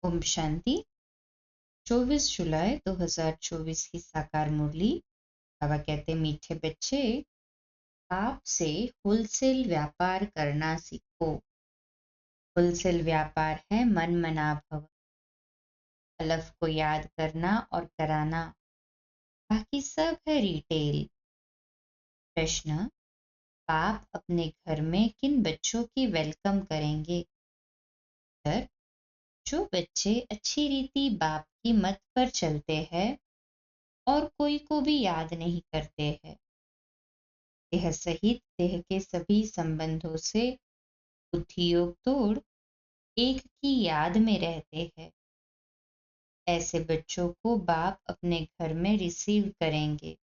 ओम शांति। 24 जुलाई 2024 की साकार मुरली। बाबा कहते मीठे बच्चे, आपसे होलसेल व्यापार करना सीखो। होलसेल व्यापार है मन मना भव, अलफ को याद करना और कराना, बाकी सब है रिटेल। प्रश्न, आप अपने घर में किन बच्चों की वेलकम करेंगे? उत्तर, जो बच्चे अच्छी रीति बाप की मत पर चलते हैं और कोई को भी याद नहीं करते हैं, देह सहित देह के सभी संबंधों से बुद्धि योग तोड़ एक की याद में रहते हैं। ऐसे बच्चों को बाप अपने घर में रिसीव करेंगे।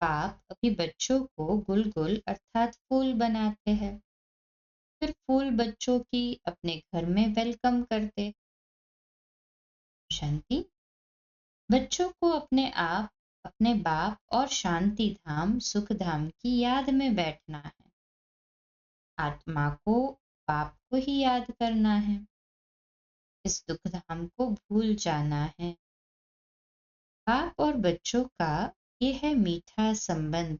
बाप अभी बच्चों को गुलगुल अर्थात फूल बनाते हैं, फिर फूल बच्चों की अपने घर में वेलकम करते। शांति। बच्चों को अपने आप, अपने बाप और शांति धाम सुख धाम की याद में बैठना है। आत्मा को बाप को ही याद करना है, इस दुख धाम को भूल जाना है। बाप और बच्चों का ये है मीठा संबंध।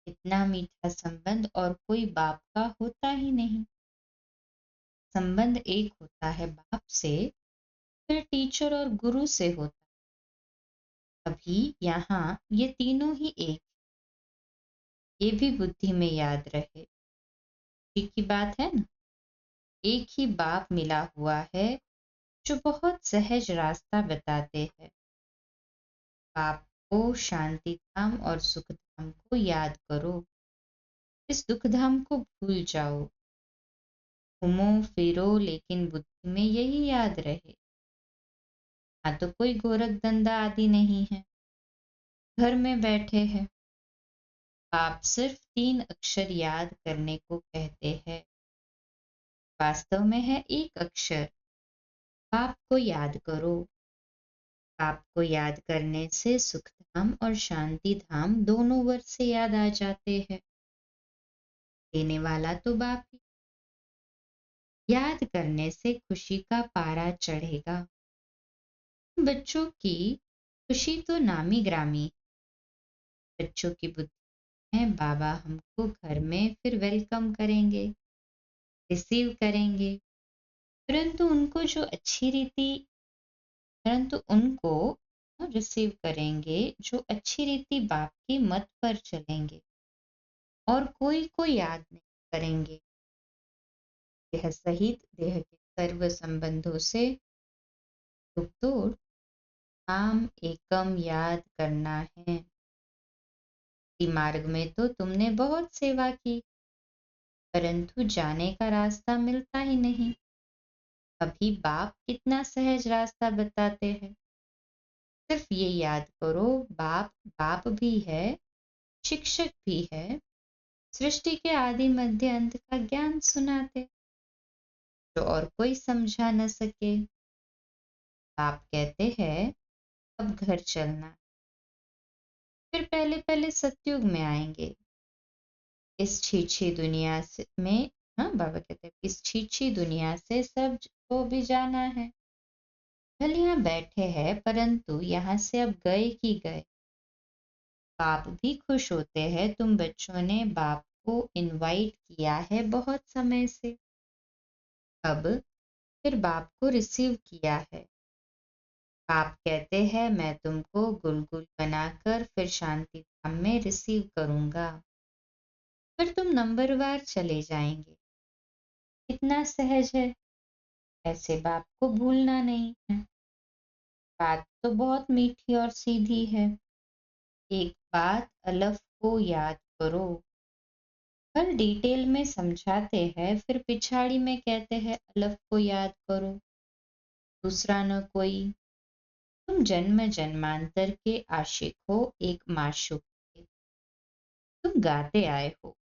इतना मीठा संबंध और कोई बाप का होता ही नहीं। संबंध एक होता है बाप से, फिर टीचर और गुरु से होता है। अभी यहाँ ये तीनों ही एक, ये भी बुद्धि में याद रहे। ठीक की बात है ना। एक ही बाप मिला हुआ है जो बहुत सहज रास्ता बताते हैं। बाप को शांति धाम और सुख धाम को याद करो, इस दुख धाम को भूल जाओ। घूमो फिरो लेकिन बुद्धि में यही याद रहे। हाँ तो कोई गोरख धंधा आदि नहीं है, घर में बैठे हैं। आप सिर्फ 3 अक्षर याद करने को कहते हैं, वास्तव में है एक अक्षर। बाप को याद करो। बाप को याद करने से सुख धाम और शांति धाम दोनों वर्ष से याद आ जाते हैं। देने वाला तो बाप ही। याद करने से खुशी का पारा चढ़ेगा। बच्चों की खुशी तो नामी ग्रामी। बच्चों की बुद्धि है बाबा हमको घर में फिर वेलकम करेंगे, रिसीव करेंगे, परंतु उनको जो अच्छी रीति, परंतु उनको रिसीव करेंगे जो अच्छी रीति बाप की मत पर चलेंगे और कोई को याद नहीं करेंगे। देह सहित देह के सर्व संबंधों से दुख तोड़ नाम एकम याद करना है। इसी मार्ग में तो तुमने बहुत सेवा की, परंतु जाने का रास्ता मिलता ही नहीं। अभी बाप कितना सहज रास्ता बताते हैं। सिर्फ ये याद करो, बाप बाप भी है, शिक्षक भी है, सृष्टि के आदि मध्य अंत का ज्ञान सुनाते जो और कोई समझा न सके। बाप कहते हैं अब घर चलना, फिर पहले पहले सतयुग में आएंगे। इस छीछी दुनिया से में, हाँ बाबा कहते हैं इस छीछी दुनिया से सब को भी जाना है। कल यहाँ बैठे हैं परंतु यहाँ से अब गए की गए। बाप भी खुश होते हैं तुम बच्चों ने बाप को इनवाइट किया है बहुत समय से, अब फिर बाप को रिसीव किया है। बाप कहते हैं मैं तुमको गुलगुल बनाकर फिर शांति धाम में रिसीव करूंगा, फिर तुम नंबरवार चले जाएंगे। कितना सहज है, ऐसे बाप को भूलना नहीं है। बात तो बहुत मीठी और सीधी है। एक बात अलफ को याद करो। हर डिटेल में समझाते हैं, फिर पिछाड़ी में कहते हैं अलफ को याद करो, दूसरा न कोई। तुम जन्म जन्मांतर के आशिक हो एक माशूक के। तुम गाते आए हो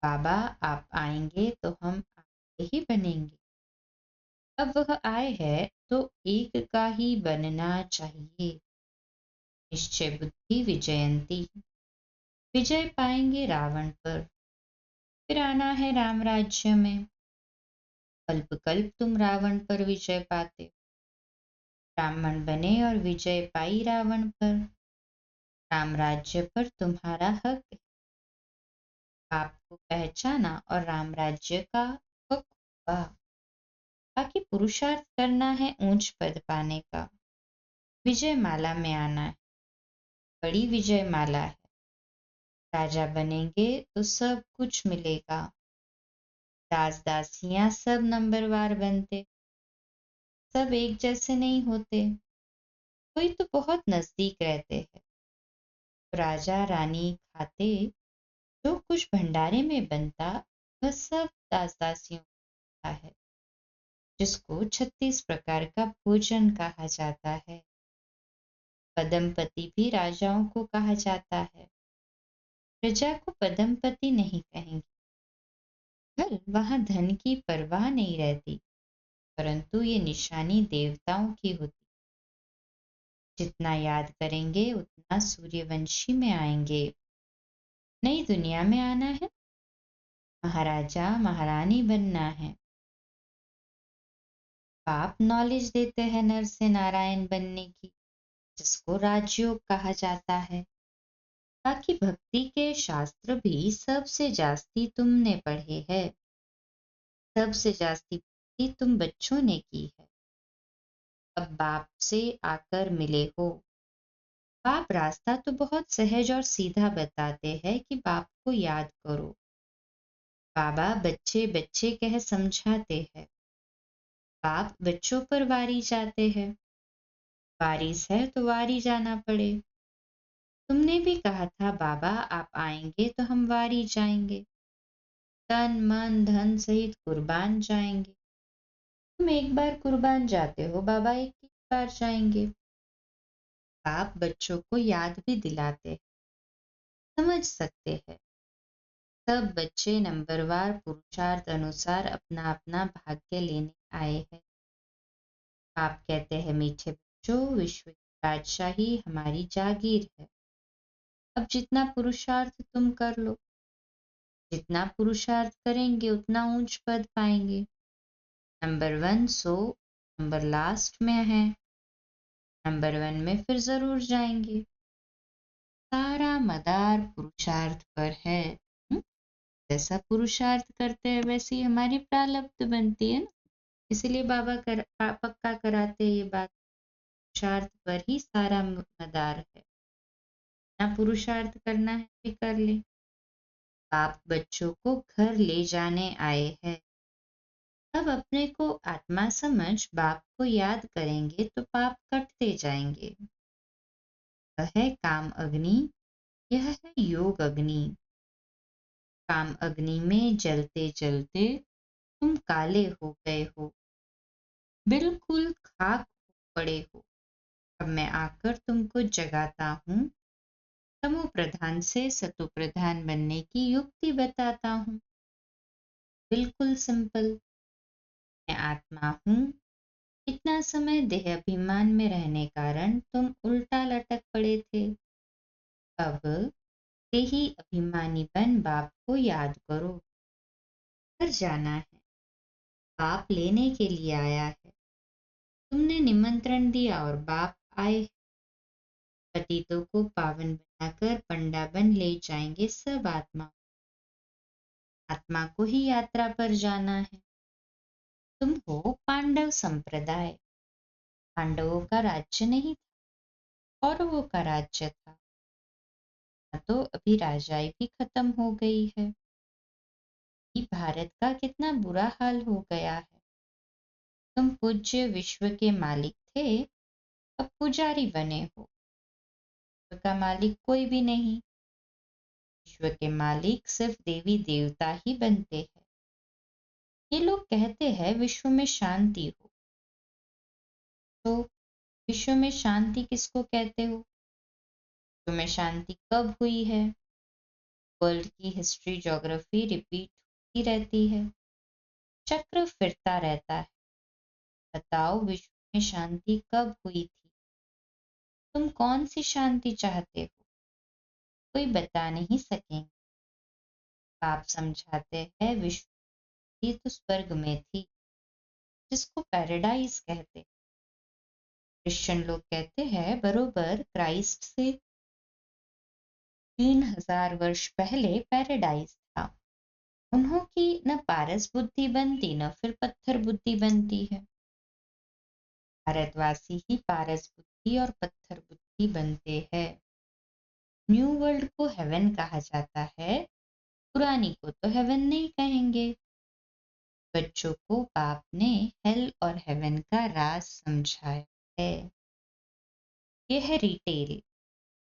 बाबा आप आएंगे तो हम आपके ही बनेंगे। अब वह आए है तो एक का ही बनना चाहिए। निश्चय बुद्धि विजयंती, विजय पाएंगे रावण पर, फिर आना है राम राज्य में। कल्प तुम रावण पर विजय पाते, ब्राह्मण बने और विजय पाई रावण पर। राम राज्य पर तुम्हारा हक है। पाप को पहचाना और राम राज्य का हक हुआ। बाकी पुरुषार्थ करना है ऊंच पद पाने का, विजय माला में आना है, बड़ी विजय माला है। राजा बनेंगे तो सब कुछ मिलेगा। दास दासियां सब नंबरवार बनते, सब एक जैसे नहीं होते, कोई तो बहुत नजदीक रहते हैं। राजा रानी खाते, जो कुछ भंडारे में बनता वह सब दास दासियों का है, जिसको 36 प्रकार का भोजन कहा जाता है। पदमपति भी राजाओं को कहा जाता है। प्रजा को पदमपति नहीं कहेंगे, कल वहां धन की परवाह नहीं रहती, परंतु ये निशानी देवताओं की होती। जितना याद करेंगे उतना सूर्यवंशी में आएंगे। नई दुनिया में आना है, महाराजा महारानी बनना है। पाप नॉलेज देते हैं नर से नारायण बनने की, जिसको राजयोग कहा जाता है। बाकी भक्ति के शास्त्र भी सबसे जास्ती तुमने पढ़े हैं, सबसे जास्ती भक्ति तुम बच्चों ने की है। अब बाप से आकर मिले हो। बाप रास्ता तो बहुत सहज और सीधा बताते हैं कि बाप को याद करो। बाबा बच्चे बच्चे कह समझाते हैं। बाप बच्चों पर वारी जाते हैं। वारिस है तो वारी जाना पड़े। तुमने भी कहा था बाबा आप आएंगे तो हम वारी जाएंगे, तन मन धन सहित कुर्बान जाएंगे। तुम एक बार कुर्बान जाते हो, बाबा एक बार जाएंगे। बाप बच्चों को याद भी दिलाते हैं, समझ सकते हैं। सब बच्चे नंबरवार पुरुषार्थ अनुसार अपना अपना भाग्य लेने आए हैं। बाप कहते हैं मीठे बच्चों, विश्व की बादशाही हमारी जागीर है। अब जितना पुरुषार्थ तुम कर लो, जितना पुरुषार्थ करेंगे उतना ऊंच पद पाएंगे। नंबर 1 सो नंबर लास्ट में है, नंबर 1 में फिर जरूर जाएंगे। सारा मदार पुरुषार्थ पर है। जैसा पुरुषार्थ करते हैं वैसे ही हमारी प्रारब्ध बनती है ना। इसलिए बाबा पक्का कराते हैं ये बात, पुरुषार्थ पर ही सारा मदार है। ना पुरुषार्थ करना है भी कर ले। बाप बच्चों को घर ले जाने आए हैं। अब अपने को आत्मा समझ बाप को याद करेंगे तो पाप कटते जाएंगे। यह है काम अग्नि, यह है योग अग्नि। काम अग्नि में जलते जलते तुम काले हो गए हो, बिल्कुल खाक हो पड़े हो। अब मैं आकर तुमको जगाता हूँ, तमो प्रधान से सतो प्रधान बनने की युक्ति बताता हूँ। बिल्कुल सिंपल। मैं आत्मा हूँ। इतना समय देह अभिमान में रहने कारण तुम उल्टा लटक पड़े थे। अब देही अभिमानी बन बाप को याद करो। घर जाना है, बाप लेने के लिए आया है। तुमने निमंत्रण दिया और बाप आए। पतितों को पावन बनाकर पंडा बन ले जाएंगे सब आत्मा। आत्मा को ही यात्रा पर जाना है। तुम हो पांडव संप्रदाय। पांडवों का राज्य नहीं था, कौरवों का राज्य था। तो अभी राजाई भी खत्म हो गई है। भारत का कितना बुरा हाल हो गया है। तुम पूज्य विश्व के मालिक थे, अब पुजारी बने हो। विश्व का मालिक कोई भी नहीं। विश्व के मालिक सिर्फ देवी देवता ही बनते हैं। ये लोग कहते हैं विश्व में शांति हो, तो विश्व में शांति किसको कहते हो? विश्व में शांति कब हुई है? वर्ल्ड की हिस्ट्री ज्योग्राफी रिपीट होती रहती है, चक्र फिरता रहता है। बताओ विश्व में शांति कब हुई थी? तुम कौन सी शांति चाहते हो? कोई बता नहीं सकेंगे। आप समझाते हैं विश्व की तो स्वर्ग में थी, जिसको पैराडाइज कहते हैं। क्रिश्चियन लोग कहते हैं बरोबर क्राइस्ट से 3000 वर्ष पहले पैराडाइज था। उन्हों की न पारस बुद्धि बनती न फिर पत्थर बुद्धि बनती है। भारतवासी ही पारस बुद्धि और पत्थर बुद्धि बनते हैं। न्यू वर्ल्ड को हेवन कहा जाता है, पुरानी को तो हेवन नहीं कहेंगे। बच्चों को बाप ने हेल और हेवन का राज समझाया है। यह है रिटेल।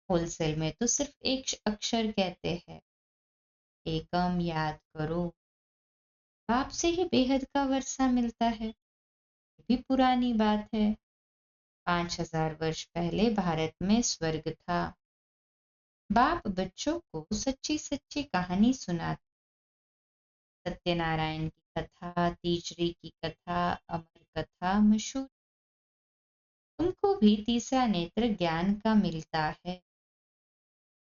होलसेल में तो सिर्फ एक अक्षर कहते हैं, एकम याद करो। बाप से ही बेहद का वर्षा मिलता है। ये भी पुरानी बात है। 5000 वर्ष पहले भारत में स्वर्ग था। बाप बच्चों को सच्ची सच्ची कहानी सुनाते। सत्यनारायण की कथा, तीजरी की कथा, अमर कथा मशहूर। तुमको भी तीसरा नेत्र ज्ञान का मिलता है,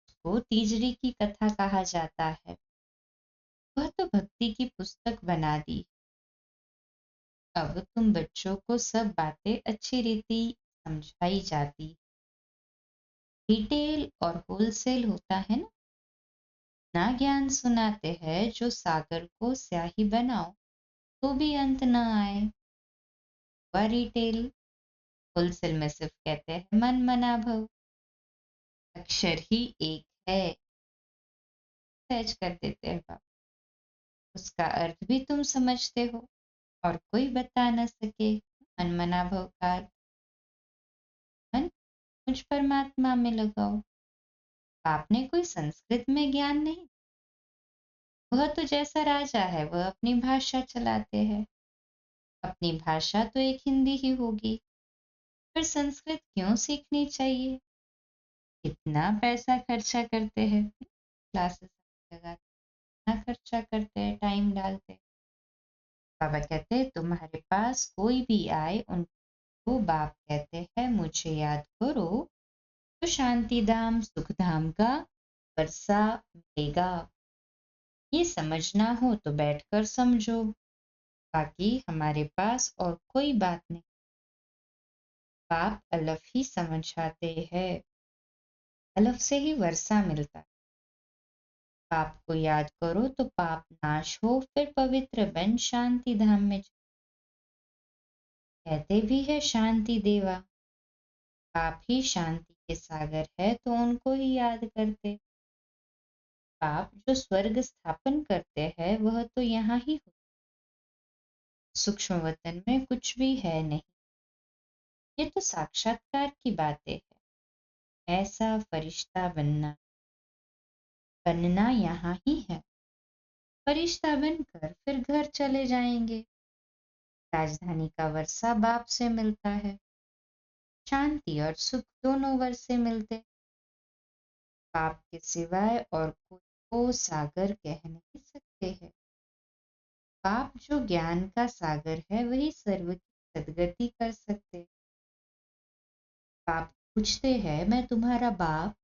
उसको तीजरी की कथा कहा जाता है। वह तो भक्ति की पुस्तक बना दी। अब तुम बच्चों को सब बातें अच्छी रीति समझाई जाती। रिटेल और होलसेल होता है ना। ना ज्ञान सुनाते हैं जो सागर को स्याही बनाओ तो भी अंत न आए। वह रिटेल। होलसेल में सिर्फ कहते हैं मन मना भव। अक्षर ही एक है, सहज कर देते हैं बाप। उसका अर्थ भी तुम समझते हो और कोई बता न सके। मन मना भव का मन मुझ परमात्मा में लगाओ। आपने कोई संस्कृत में ज्ञान नहीं। वह तो जैसा राजा है वह अपनी भाषा चलाते हैं। अपनी भाषा तो एक हिंदी ही होगी, फिर संस्कृत क्यों सीखनी चाहिए। कितना पैसा खर्चा करते हैं, क्लासेस लगाते, कितना खर्चा करते हैं, टाइम डालते हैं। बाबा कहते हैं तुम्हारे पास कोई भी आए उनको बाप कहते हैं मुझे याद करो तो शांति धाम सुख धाम का वर्षा मिलेगा। ये समझना हो तो बैठकर समझो, बाकी हमारे पास और कोई बात नहीं। बाप अलफ ही समझाते हैं, अलफ से ही वर्षा मिलता है। पाप को याद करो तो पाप नाश हो, फिर पवित्र बन शांति धाम में कहते भी है शांति देवा। पाप ही शांति के सागर है तो उनको ही याद करते। पाप जो स्वर्ग स्थापन करते हैं वह तो यहाँ ही हो, सूक्ष्म वतन में कुछ भी है नहीं। ये तो साक्षात्कार की बातें है। ऐसा फरिश्ता बनना बनना यहाँ ही है। फरिश्ता बनकर फिर घर चले जाएंगे। राजधानी का वर्षा बाप से मिलता है। शांति और सुख दोनों वर्षे मिलते। बाप के सिवाय और कोई को सागर कह नहीं सकते हैं। बाप जो ज्ञान का सागर है वही सर्व की सदगति कर सकते। बाप पूछते हैं मैं तुम्हारा बाप,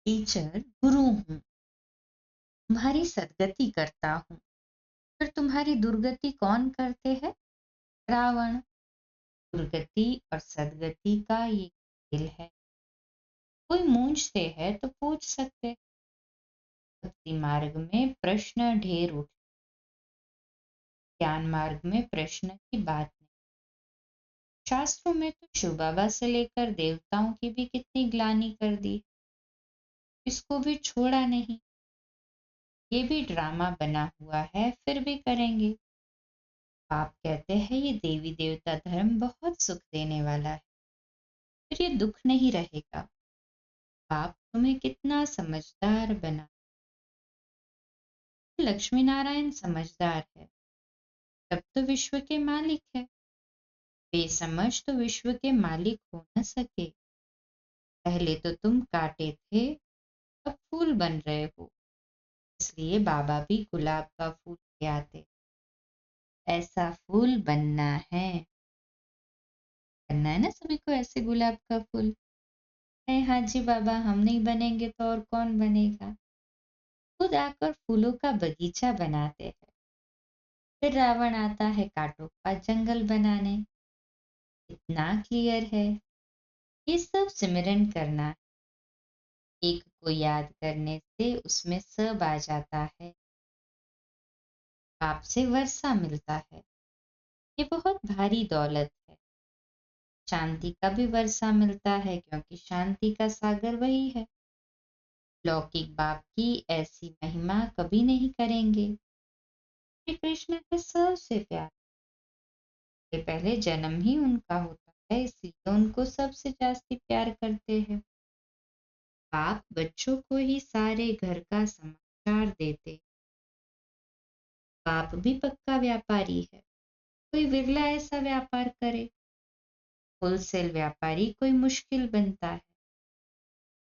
टीचर, गुरु हूँ। तुम्हारी सदगति करता हूँ, फिर तुम्हारी दुर्गति कौन करते हैं? रावण। दुर्गति और सदगति का ये खेल है। कोई मूंझते हैं तो पूछ सकते। भक्ति मार्ग में प्रश्न ढेर उठ, ज्ञान मार्ग में प्रश्न की बात नहीं। शास्त्रों में तो शिव बाबा से लेकर देवताओं की भी कितनी ग्लानि कर दी, इसको भी छोड़ा नहीं। ये भी ड्रामा बना हुआ है, फिर भी करेंगे। आप कहते हैं ये देवी देवता धर्म बहुत सुख देने वाला है, फिर ये दुख नहीं रहेगा। बाप तुम्हें कितना समझदार बना। लक्ष्मी नारायण समझदार है, तब तो विश्व के मालिक है। बेसमझ तो विश्व के मालिक हो न सके। पहले तो तुम काटे थे, अब फूल बन रहे हो। इसलिए बाबा भी गुलाब का फूल ले आते। ऐसा फूल बनना है। बनना है ना सभी को ऐसे गुलाब का फूल। नहीं हाँ जी बाबा हम नहीं बनेंगे तो और कौन बनेगा। खुद आकर फूलों का बगीचा बनाते हैं। फिर रावण आता है कांटों का जंगल बनाने। इतना क्लियर है। ये सब सिमरन करना। एक को याद करने से उसमें सब आ जाता है। बाप से वर्षा मिलता है। ये बहुत भारी दौलत है। शांति का भी वर्षा मिलता है क्योंकि शांति का सागर वही है। लौकिक बाप की ऐसी महिमा कभी नहीं करेंगे। श्री कृष्ण है सबसे प्यार। ये पहले जन्म ही उनका होता है, इसलिए उनको सबसे जास्ती प्यार करते हैं। बाप बच्चों को ही सारे घर का समाचार देते। बाप भी पक्का व्यापारी है। कोई विरला ऐसा व्यापार करे। होलसेल व्यापारी कोई मुश्किल बनता है।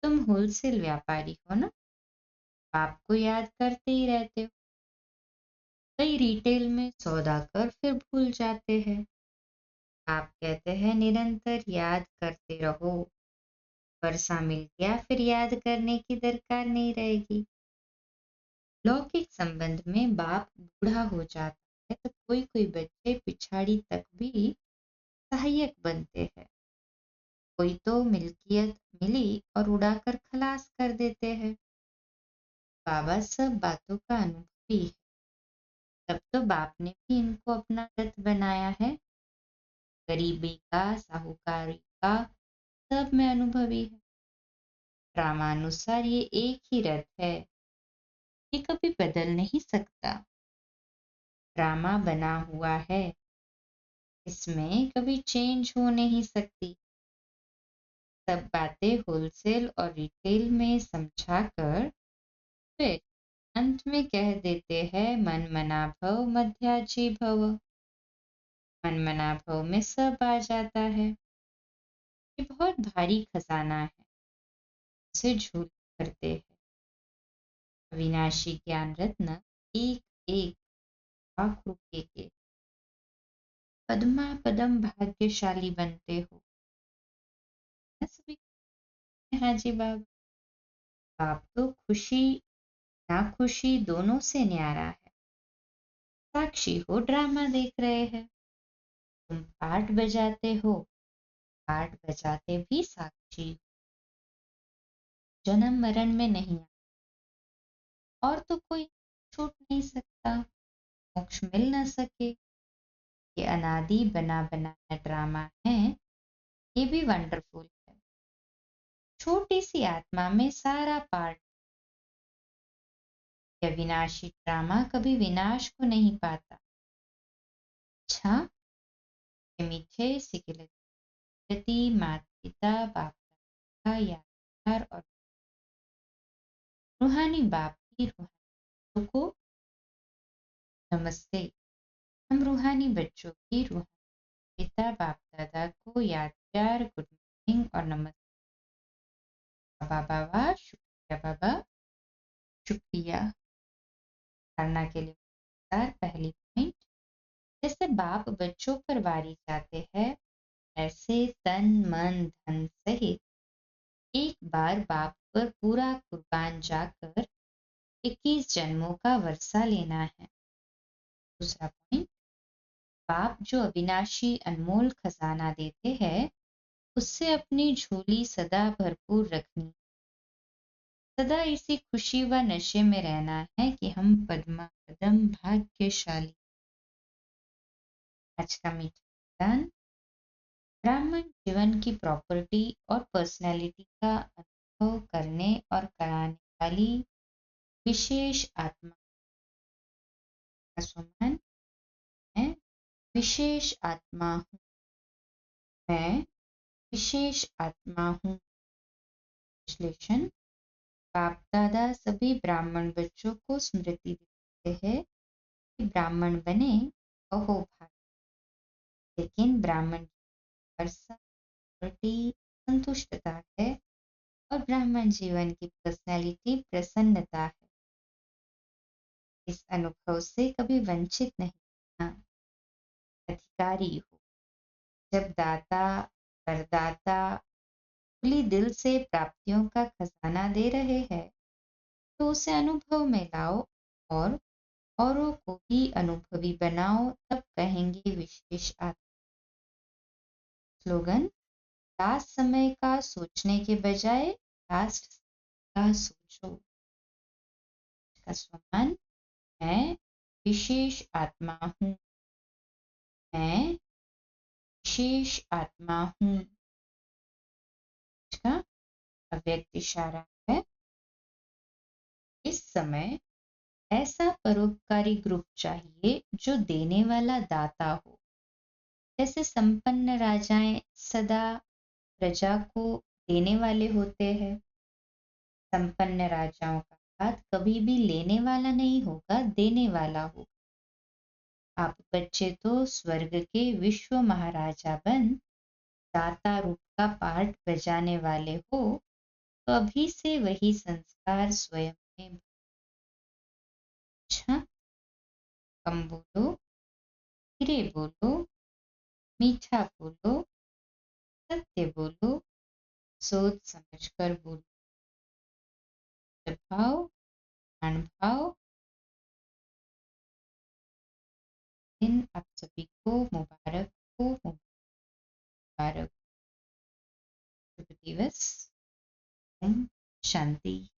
तुम होलसेल व्यापारी हो ना, बाप को याद करते ही रहते हो। कई रिटेल में सौदा कर फिर भूल जाते हैं। आप कहते हैं निरंतर याद करते रहो। वर्षा मिल गया फिर याद करने की दरकार नहीं रहेगी। लौकिक संबंध में बाप बूढ़ा हो जाता है तो कोई कोई बच्चे पिछाड़ी तक भी सहायक बनते हैं। कोई तो मिल्कियत मिली और उड़ाकर खलास कर देते हैं। बाबा सब बातों का अनुभवी है। तब तो बाप ने भी इनको अपना रथ बनाया है। गरीबी का, साहूकारी का, सब में अनुभवी है। रामानुसार ये एक ही रथ है। ये कभी बदल नहीं सकता। ड्रामा बना हुआ है, इसमें कभी चेंज हो नहीं सकती। सब बातें होलसेल और रिटेल में समझा कर फिर अंत में कह देते हैं मन मना भव मध्याजी भव। मन मना भव में सब आ जाता है। ये बहुत भारी खजाना है, उसे झूठ करते हैं। अविनाशी ज्ञान रत्न एक एक लाख रुपए के। पद्मा पदम भाग्यशाली बनते हो। सभी हाँ जी बाबा। बाप तो खुशी ना खुशी दोनों से न्यारा है। साक्षी हो ड्रामा देख रहे हैं। तुम पार्ट बजाते हो, पार्ट बजाते भी साक्षी। जन्म मरण में नहीं और तो कोई छूट नहीं सकता। मोक्ष मिल न सके। ये अनादि बना बनाया ड्रामा है। ये भी वंडरफुल है। छोटी सी आत्मा में सारा पार्ट। यह विनाशी ड्रामा कभी विनाश को नहीं पाता। अच्छा, ये मीठे सिकिलती माता पिता बाप का यादगार और रूहानी बाप की रूहानी को नमस्ते। हम रूहानी बच्चों की रूहानी पिता बाप दादा को याद प्यार गुड मॉर्निंग और नमस्ते। बाबा बाबा शुक्रिया बाबा शुक्रिया। धारणा के लिए पहली पॉइंट। जैसे बाप बच्चों पर वारी जाते हैं ऐसे तन मन धन सहित एक बार बाप पर पूरा कुर्बान जाकर 21 जन्मों का वर्षा लेना है। दूसरा पॉइंट, बाप जो अविनाशी अनमोल खजाना देते हैं उससे अपनी झोली सदा भरपूर रखनी। सदा इसी खुशी व नशे में रहना है कि हम पद्मा पदम भाग्यशाली। आज का मीठा दान। ब्राह्मण जीवन की प्रॉपर्टी और पर्सनैलिटी का अनुभव करने और कराने वाली विशेष आत्मा का सुमन है। विशेष आत्मा हूँ मैं। विशेष आत्मा हूँ। विश्लेषण। बाप दादा सभी ब्राह्मण बच्चों को स्मृति देते हैं कि ब्राह्मण बने अहो भाग्य। लेकिन ब्राह्मण प्रॉपर्टी संतुष्टता है और ब्राह्मण जीवन की पर्सनैलिटी प्रसन्नता है। इस अनुभव से कभी वंचित नहीं होना। अधिकारी हो। जब दाता करदाता खुली दिल से प्राप्तियों का खजाना दे रहे हैं तो उसे अनुभव में लाओ और औरों को भी अनुभवी बनाओ, तब कहेंगे विशेष आत्मा। स्लोगन: लास्ट समय का सोचने के बजाय लास्ट का सोचो। का स्लोगन: मैं विशेष आत्मा हूँ, मैं विशेष आत्मा हूँ। इसका अव्यक्त इशारा है, इस समय ऐसा परोपकारी ग्रुप चाहिए जो देने वाला दाता हो। जैसे संपन्न राजाएं सदा प्रजा को देने वाले होते हैं। संपन्न राजाओं का हाथ कभी भी लेने वाला नहीं होगा, देने वाला होगा। आप बच्चे तो स्वर्ग के विश्व महाराजा बन दाता रूप का पार्ट बजाने वाले हो, तो अभी से वही संस्कार स्वयं में। अच्छा, कम बोलो, धीरे बोलो, मीठा बोलो, सत्य बोलो, सोच समझ कर बोलो। भाव, भाव। दिन आप सभी को मुबारक हो, मुबारक। शुभ दिवस। ओम शांति।